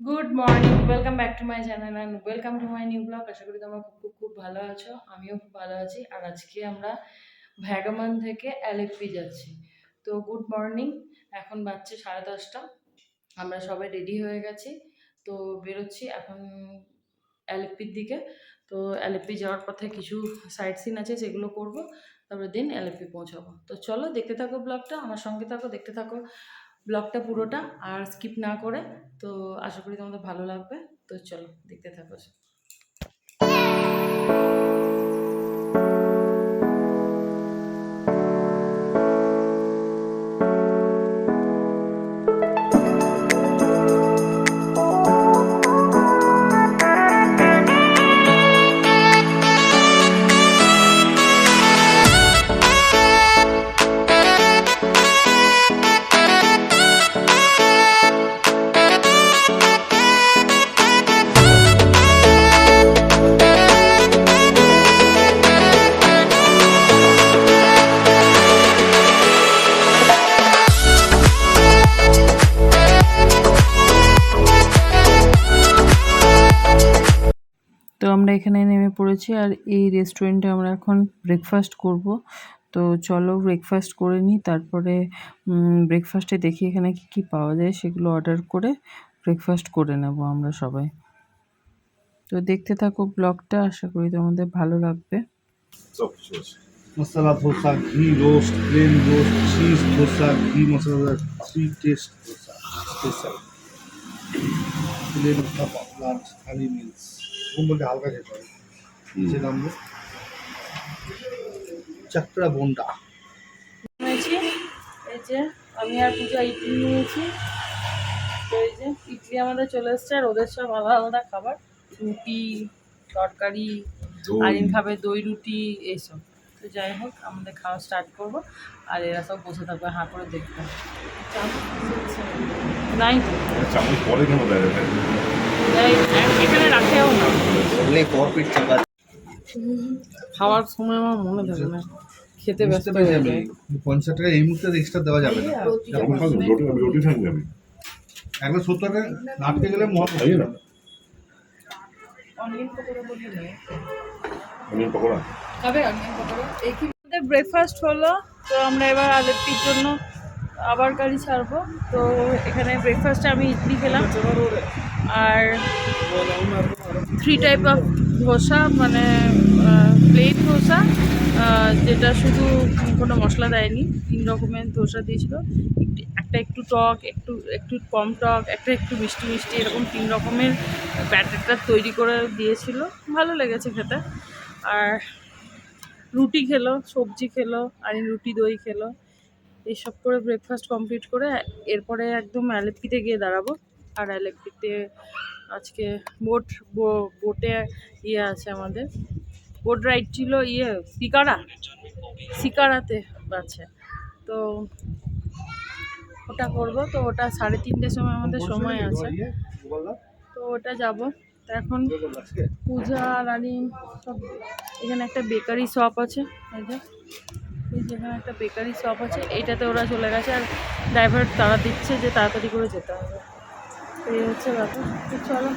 Good morning, welcome back to my channel and welcome to my new blog. আশা করি তোমরা খুব ভালো আছো, আমিও খুব ভালো আছি। আর আজকে আমরা ভ্যাগামান থেকে এলএফপি যাচ্ছি। তো গুড মর্নিং, এখন বাজছে 10:30। আমরা সবাই রেডি হয়ে গেছি, তো বেরোচ্ছি এখন এলএফপির দিকে। তো এলএফপি যাওয়ার পথে কিছু সাইট সিন আছে, সেগুলো করব, তারপরে দিন এলএফপি পৌঁছাবো। তো চলো দেখতে থাকো ব্লগটা, আমার সঙ্গে থাকো, দেখতে থাকো ব্লগটা পুরোটা আর স্কিপ না করে। তো আশা করি তোমাদের ভালো লাগবে। তো চলো দেখতে থাকো। তো আমরা এখানে নেমে পড়েছি, আর এই রেস্টুরেন্টে আমরা এখন ব্রেকফাস্ট করব। তো চলো ব্রেকফাস্ট করে নিই, তারপরে ব্রেকফাস্টে দেখি এখানে কি কি পাওয়া যায়, সেগুলো অর্ডার করে ব্রেকফাস্ট করে নেব আমরা সবাই। তো দেখতে থাকো ব্লগটা, আশা করি তোমাদের ভালো লাগবে। Masala dosa, ghee roast, plain roast, cheese dosa, ghee masala, 3 taste dosa, special plain cup lunch thali meals ঘুম বলতে হালকা খেতে হবে। নিচে নামবো চাকরা বোন্ডা নিয়েছি, এই যে আমি আর পূজা ইডলি নিয়েছি। তো এই যে ইডলি আমাদের চলে এসছে, আর ওদের সব আলাদা আলাদা খাবার, রুটি, তরকারি, আরিন খাবে দই রুটি, এইসব। তো যাই হোক, আমাদের খাওয়া স্টার্ট করবো, আর এরা সব বসে থাকবে হাঁ করে দেখবে। নাই তো এখানে রাখেও না, খাওয়ার সময় আমার মনে থাকে না, খেতে ব্যস্ত হয়ে যায়। 50 টাকা এই মুহূর্তে এক্সট্রা দেওয়া যাবে না। একবার 70 টাকা নাটকে গেলে মহা খাইয়ে না। অনিয়ন পকোড়া বলি নেই, অনিয়ন পকোড়া খাবে, অনিয়ন পকোড়া। এই কি ব্রেকফাস্ট হলো, তো আমরা এবার আলেপ্পির জন্য আবার গাড়ি ছাড়বো। তো এখানে ব্রেকফাস্টে আমি ইডলি খেলাম, আর 3 টাইপ অফ ধোসা, মানে প্লেন ধোসা, যেটা শুধু কোনো মশলা দেয়নি, 3 রকমের ধোসা দিয়েছিল। একটা একটু টক, একটু কম টক, একটা একটু মিষ্টি মিষ্টি, এরকম 3 রকমের ব্যাটারটা তৈরি করে দিয়েছিল, ভালো লেগেছে খেতে। আর রুটি খেলো, সবজি খেলো, আর রুটি দই খেলো। এইসব করে ব্রেকফাস্ট কমপ্লিট করে এরপরে একদম এলএফপিতে গিয়ে দাঁড়াবো। আর এলএফপিতে আজকে বোটে আছে আমাদের, বোট রাইড ছিল শিকারাতে আছে। তো ওটা করবো, তো ওটা 3:30টার সময় আমাদের সময় আছে, তো ওটা যাব। তো এখন পূজা রানী সব, এখানে একটা বেকারি শপ আছে, যেখানে একটা বেকারি শপ আছে, এইটাতে ওরা চলে গেছে, আর ড্রাইভার তারা দিচ্ছে যে তাড়াতাড়ি করে যেতে হবে। এই হচ্ছে ব্যাপার। তো চলো,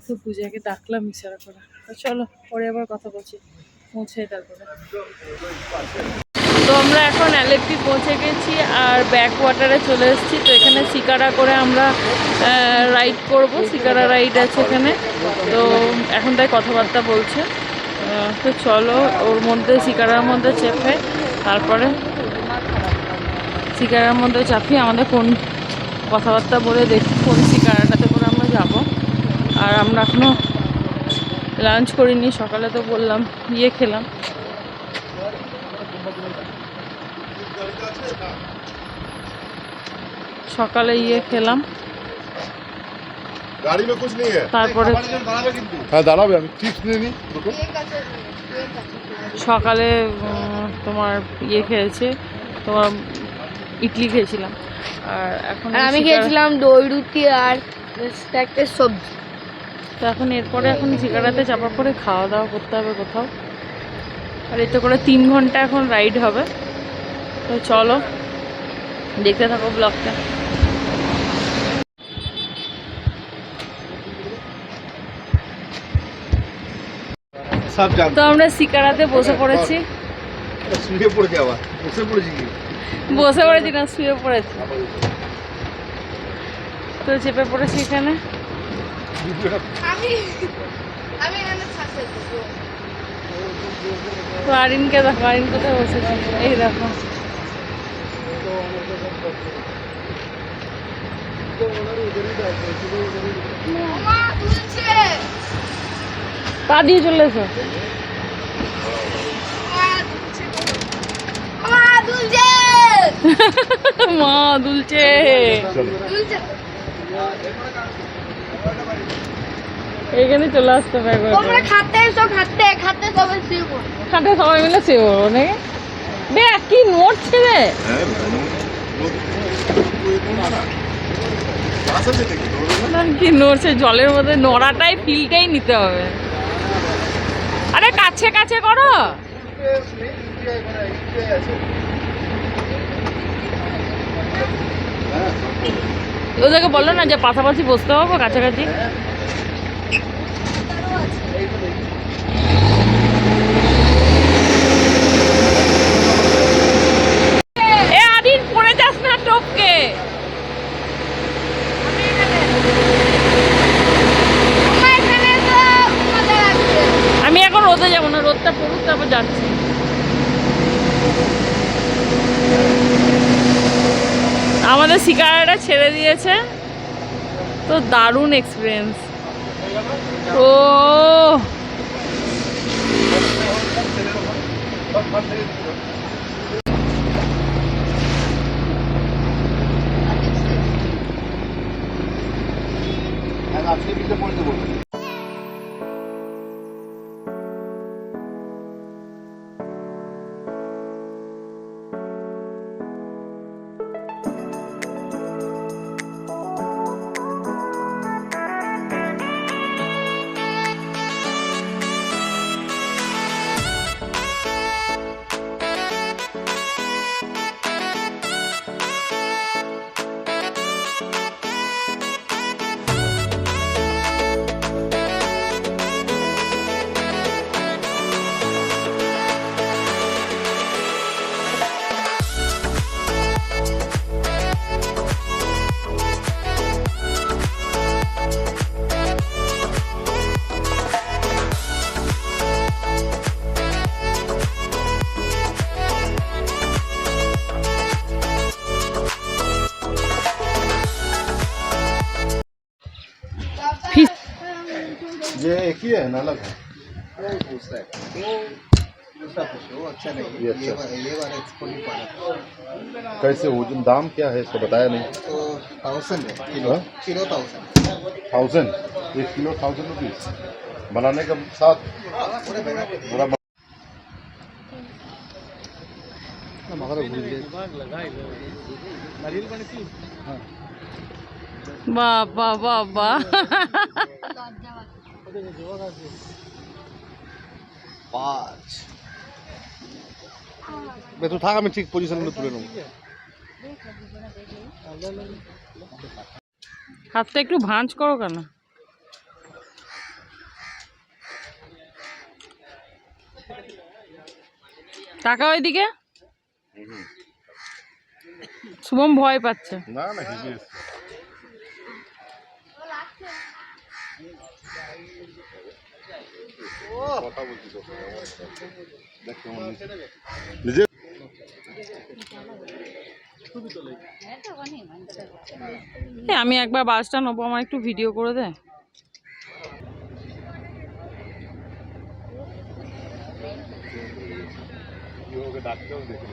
তো পূজাকে ডাকলাম ইশারা করে। তো চলো পরে আবার কথা বলছি, পৌঁছে তারপরে। তো আমরা এখন এলএফপি পৌঁছে গেছি, আর ব্যাক ওয়াটারে চলে এসেছি। তো এখানে শিকারা করে আমরা রাইড করব, শিকারা রাইড আছে এখানে। তো এখন তাই কথাবার্তা বলছে। তো চলো ওর মধ্যে, শিকারার মধ্যে চেপে, তারপরে শিকারার মধ্যে চাপিয়ে আমাদের কোন কথাবার্তা বলে দেখি কোন শিকারাটাতে করে আমরা যাব। আর আমরা এখনও লাঞ্চ করিনি, সকালে তো বললাম খেলাম, সকালে খেলাম, তারপরে দাঁড়াবে, আমি টিপস নিয়ে নিই। সকালে তোমার খেয়েছে, তোমার ইডলি খেয়েছিলাম, আর এখন আমি খেয়েছিলাম দই রুটি আর একটা সবজি। তো এখন এরপরে এখন শিকারাতে চাপার পরে খাওয়া দাওয়া করতে হবে কোথাও। আর এতে করে 3 ঘন্টা এখন রাইড হবে। তো চলো দেখতে থাকো ব্লগটা। সব জান তো আমরা শিকারাতে বসে পড়েছি। শুয়ে পড়েছি, আবার বসে পড়েছি কি বসে পড়েছি না, শুয়ে পড়েছি। তো চেপে পড়েছি এখানে। তো আরিনকে দেখো, আরিন কোথায় বসেছে, এই দেখো। পা দিয়ে চলে এসো। মা দুলছে। এইখানে চলে আসতে হবে একবার। খাতে সবাই মিলে সেও নাকি বে কি নড়ছে রে। কি নড়ছে, জলের মধ্যে নড়াটাই ফিলটাই নিতে হবে। আরে কাছে কাছে করো। ওদেরকে বললো না যে পাশাপাশি বসতে হবে কাছাকাছি। এ আদিন পড়ে যাস না টপকে। আমি এখন রোদে যাবো না, রোদটা পড়ুক তারপর যাচ্ছি। আমাদের শিকারাটা ছেড়ে দিয়েছে, তো দারুণ এক্সপিরিয়েন্স। ও আজকে বিলটা পড়ে দেবো। ये एक ही है ना, अलग है? दूसरा है वो अच्छा नहीं है। ये वाला एक्सपोर्ट नहीं पड़ा। कैसे वजन दाम क्या है इसका बताया नहीं। तो 1000 है किलो। किलो 1000 1 किलो 1000 रुपीज बनाने के साथ पूरा বাবা বাবা। पाँच मैं तो था मैं ठीक पोजीशन में तुले लूँ। হাতটা একটু ভাঁজ করো কেন। টাকা ওইদিকে। শুভম ভয় পাচ্ছে। না না হিসেবে কথা বলছি তো দেখ কেমন নিজে আমি একবার বাসটা নেবো, আমার একটু ভিডিও করে দে। ডাক্তার দেখে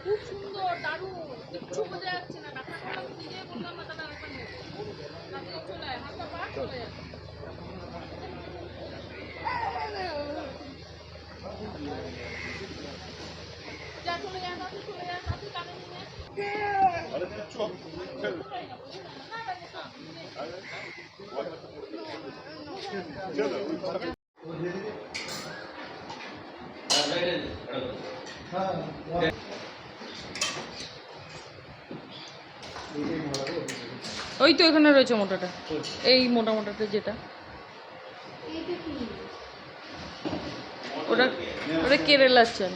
খুব সুন্দর, দারুণ, কিচ্ছু বোঝা যাচ্ছে না। ডাক্তার নিজে বললাম না দাদা চলে আয়, হাতটা পা চলে যায়। যা চলে যায়, চলে যায়, কানে নিয়ে ওই তো এখানে রয়েছে মোটাটা, এই মোটা মোটাটা যেটা, ওটা ওটা কেরালার চাল।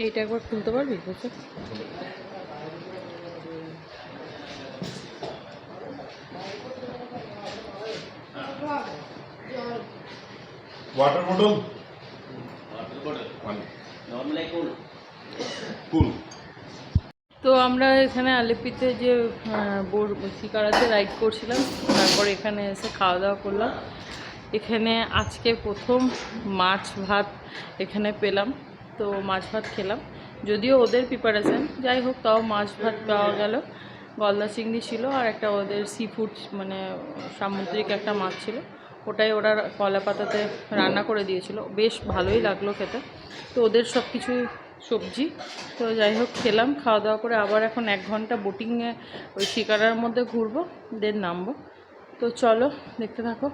এইটা একবার খুলতে পারবি বুঝছো? Water bottle cool. তো আমরা এখানে আলেপ্পিতে যে শিকারাতে রাইড করছিলাম, তারপর এখানে এসে খাওয়া দাওয়া করলাম। এখানে আজকে প্রথম মাছ ভাত এখানে পেলাম, তো মাছ ভাত খেলাম। যদিও ওদের প্রিপারেশন, যাই হোক তাও মাছ ভাত পাওয়া গেল। গলদা চিংড়ি ছিল আর একটা ওদের সি ফুড মানে সামুদ্রিক একটা মাছ ছিল, ওটাই ওরা কলা পাতাতে রান্না করে দিয়েছিল, বেশ ভালোই লাগলো খেতে। তো ওদের সব কিছু সবজি, তো যাই হোক খেলাম, খাওয়া দাওয়া করে আবার এখন 1 ঘন্টা বোটিংয়ে ওই শিকারার মধ্যে ঘুরবো, দেন নামবো। তো চলো দেখতে থাকো।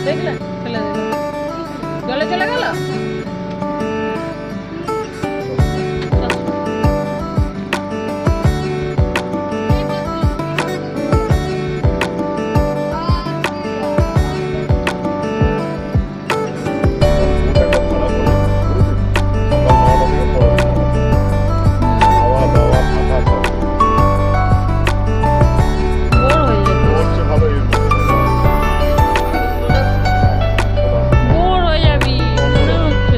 দেখলে ফেলে দিল, জলে চলে গেল। বোর হয়ে যাবি মনে হচ্ছে।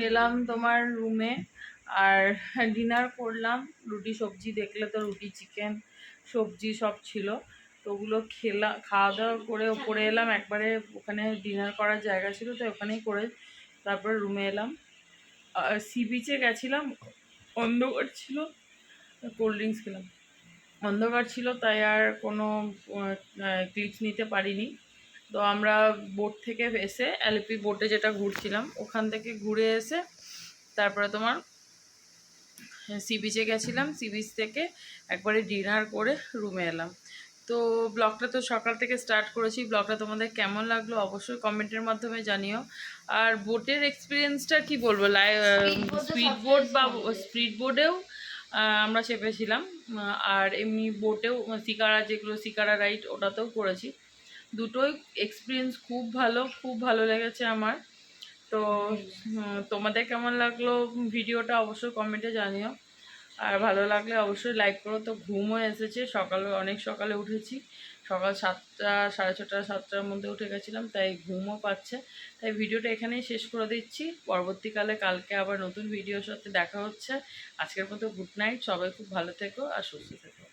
এলাম তোমার রুমে, আর ডিনার করলাম। রুটি সবজি, দেখলে তো রুটি চিকেন সবজি সব ছিল, তো ওগুলো খাওয়া দাওয়া করে ওপরে এলাম একবারে। ওখানে ডিনার করার জায়গা ছিল, তো ওখানেই করে তারপরে রুমে এলাম। আর সি বিচে গেছিলাম, অন্ধকার ছিল, কোল্ড ড্রিঙ্কস খেলাম। অন্ধকার ছিল তাই আর কোনো ক্লিপস নিতে পারিনি। তো আমরা বোট থেকে এসে এলপি বোটে যেটা ঘুরছিলাম ওখান থেকে ঘুরে এসে তারপরে তোমার সি বিচে গেছিলাম। সি বিচ থেকে একবারে ডিনার করে রুমে এলাম। তো ব্লগটা তো সকাল থেকে স্টার্ট করেছি। ব্লগটা তোমাদের কেমন লাগলো অবশ্যই কমেন্টের মাধ্যমে জানিও। আর বোটের এক্সপিরিয়েন্সটা কি বলবো, স্পিড বোট বা স্পিড বোটেও আমরা চেপেছিলাম, আর এমনি বোটেও শিকারা, যেগুলো শিকারা রাইড ওটাতেও করেছি। দুটোই এক্সপিরিয়েন্স খুব ভালো, খুব ভালো লেগেছে আমার। তো তোমাদের কেমন লাগলো ভিডিওটা অবশ্যই কমেন্টে জানিও। আর ভালো লাগলে অবশ্যই লাইক করো। তো ঘুমও এসেছে, সকালে অনেক সকালে উঠেছি, সকাল 7টা, সাড়ে 6টা 7টার মধ্যে উঠে গেছিলাম, তাই ঘুমও পাচ্ছে। তাই ভিডিওটা এখানেই শেষ করে দিচ্ছি। পরবর্তীকালে কালকে আবার নতুন ভিডিওর সাথে দেখা হচ্ছে। আজকের মতো গুড নাইট, সবাই খুব ভালো থেকো আর সুস্থ থেকো।